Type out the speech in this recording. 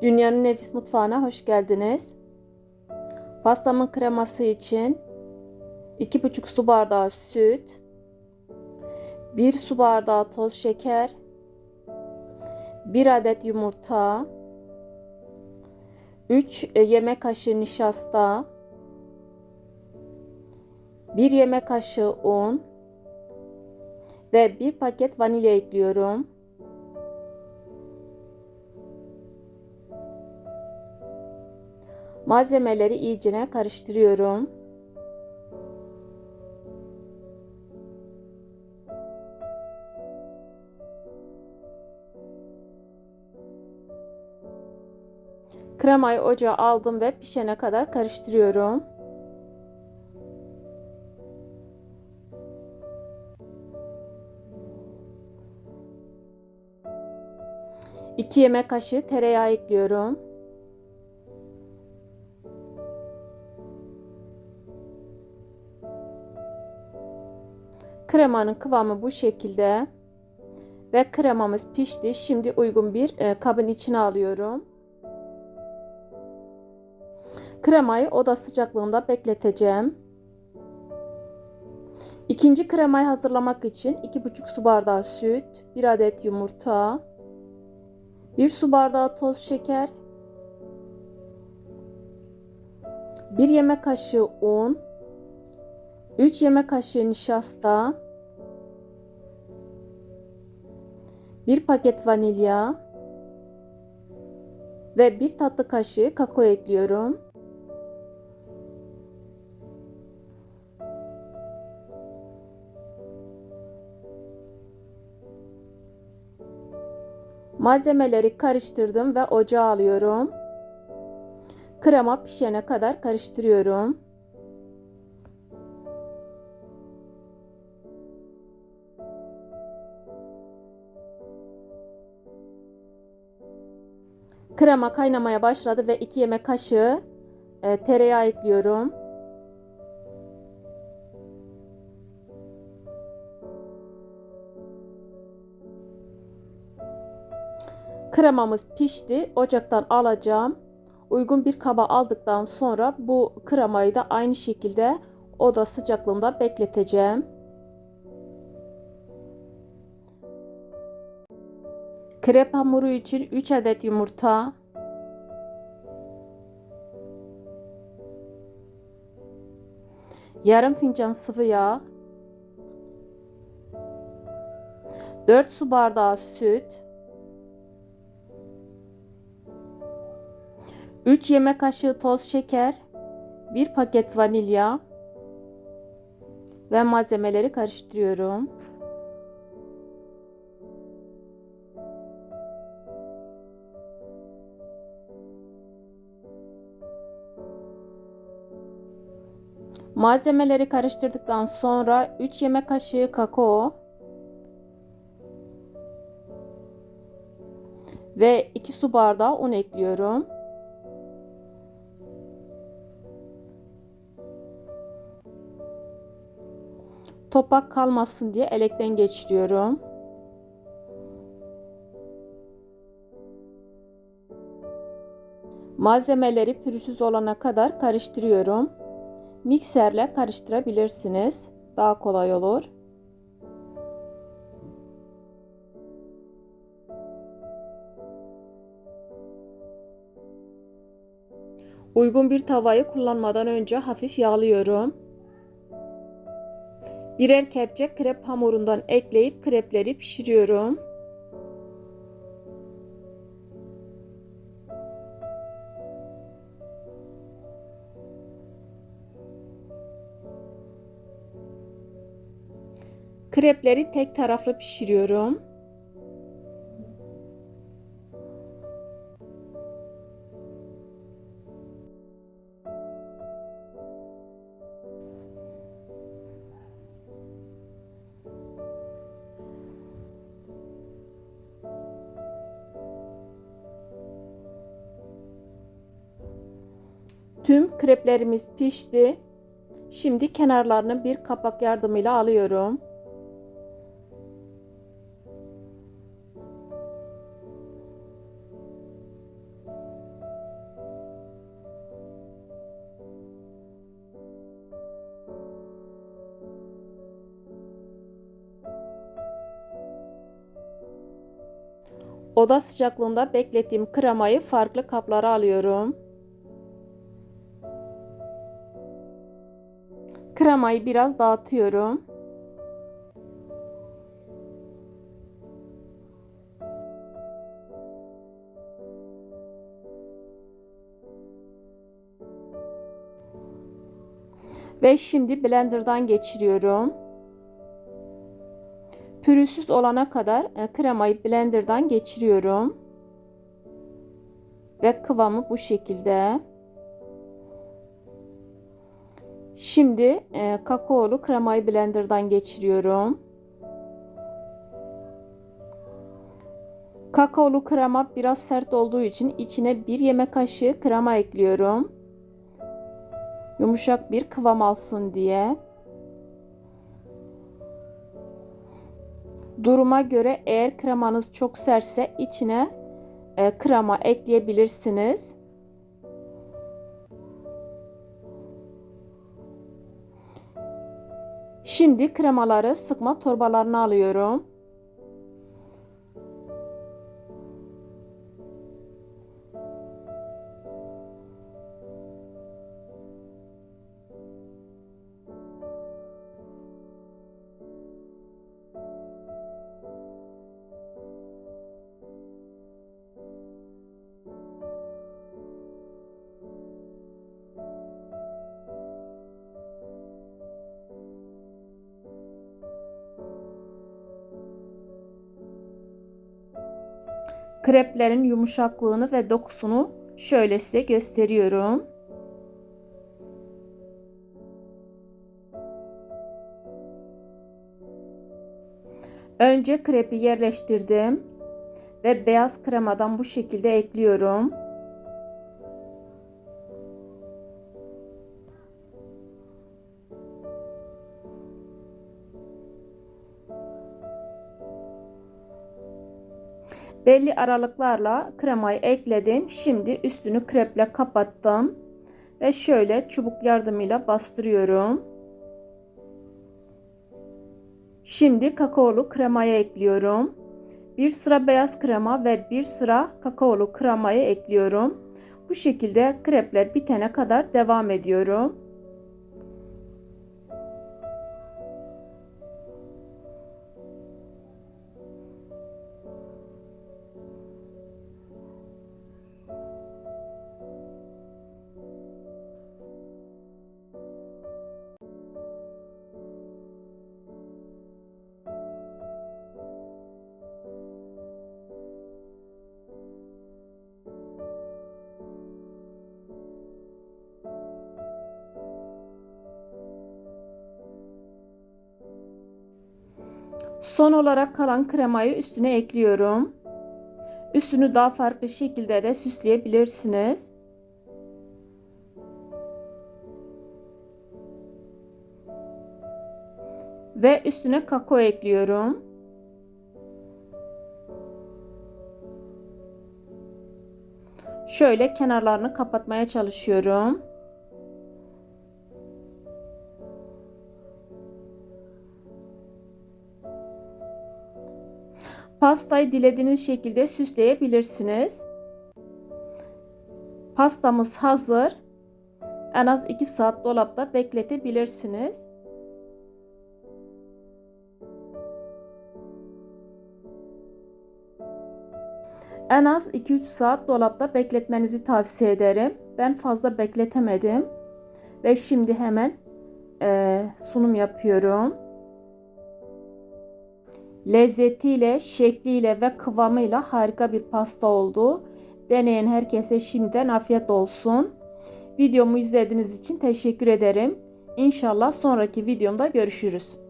Dünyanın Nefis Mutfağı'na hoş geldiniz. Pastamın kreması için 2,5 su bardağı süt, 1 su bardağı toz şeker, 1 adet yumurta, 3 yemek kaşığı nişasta, 1 yemek kaşığı un ve 1 paket vanilya ekliyorum. Malzemeleri iyicene karıştırıyorum. Kremayı ocağa aldım ve pişene kadar karıştırıyorum. İki yemek kaşığı tereyağı ekliyorum. Kremanın kıvamı bu şekilde ve kremamız pişti. Şimdi uygun bir kabın içine alıyorum. Kremayı oda sıcaklığında bekleteceğim. İkinci kremayı hazırlamak için 2,5 su bardağı süt, 1 adet yumurta, 1 su bardağı toz şeker, 1 yemek kaşığı un, 3 yemek kaşığı nişasta, 1 paket vanilya ve 1 tatlı kaşığı kakao ekliyorum. Malzemeleri karıştırdım ve ocağa alıyorum. Krema pişene kadar karıştırıyorum. Krema kaynamaya başladı ve 2 yemek kaşığı tereyağı ekliyorum. Kremamız pişti. Ocaktan alacağım. Uygun bir kaba aldıktan sonra bu kremayı da aynı şekilde oda sıcaklığında bekleteceğim. Krep hamuru için 3 adet yumurta, yarım fincan sıvı yağ, 4 su bardağı süt, 3 yemek kaşığı toz şeker, 1 paket vanilya ve malzemeleri karıştırıyorum. Malzemeleri karıştırdıktan sonra 3 yemek kaşığı kakao ve 2 su bardağı un ekliyorum. Topak kalmasın diye elekten geçiriyorum. Malzemeleri pürüzsüz olana kadar karıştırıyorum. Mikserle karıştırabilirsiniz. Daha kolay olur. Uygun bir tavayı kullanmadan önce hafif yağlıyorum. Birer kepçe krep hamurundan ekleyip krepleri pişiriyorum. Krepleri tek taraflı pişiriyorum. Tüm kreplerimiz pişti. Şimdi kenarlarını bir kapak yardımıyla alıyorum. Oda sıcaklığında beklettiğim kremayı farklı kaplara alıyorum. Kremayı biraz dağıtıyorum. Ve şimdi blenderdan geçiriyorum. Pürüzsüz olana kadar kremayı blenderdan geçiriyorum. Ve kıvamı bu şekilde. Şimdi kakaolu kremayı blenderdan geçiriyorum. Kakaolu krema biraz sert olduğu için içine 1 yemek kaşığı krema ekliyorum. Yumuşak bir kıvam alsın diye. Duruma göre eğer kremanız çok sertse içine krema ekleyebilirsiniz. Şimdi kremaları sıkma torbalarına alıyorum. Kreplerin yumuşaklığını ve dokusunu şöyle size gösteriyorum. Önce krepi yerleştirdim ve beyaz kremadan bu şekilde ekliyorum. Belli aralıklarla kremayı ekledim. Şimdi üstünü kreple kapattım ve şöyle çubuk yardımıyla bastırıyorum. Şimdi kakaolu kremayı ekliyorum. Bir sıra beyaz krema ve bir sıra kakaolu kremayı ekliyorum. Bu şekilde krepler bitene kadar devam ediyorum. Son olarak kalan kremayı üstüne ekliyorum. Üstünü daha farklı şekilde de süsleyebilirsiniz. Ve üstüne kakao ekliyorum. Şöyle kenarlarını kapatmaya çalışıyorum. Pastayı dilediğiniz şekilde süsleyebilirsiniz. Pastamız hazır. En az 2 saat dolapta bekletebilirsiniz. En az 2-3 saat dolapta bekletmenizi tavsiye ederim. Ben fazla bekletemedim. Ve şimdi hemen sunum yapıyorum. Lezzetiyle, şekliyle ve kıvamıyla harika bir pasta oldu. Deneyen herkese şimdiden afiyet olsun. Videomu izlediğiniz için teşekkür ederim. İnşallah sonraki videomda görüşürüz.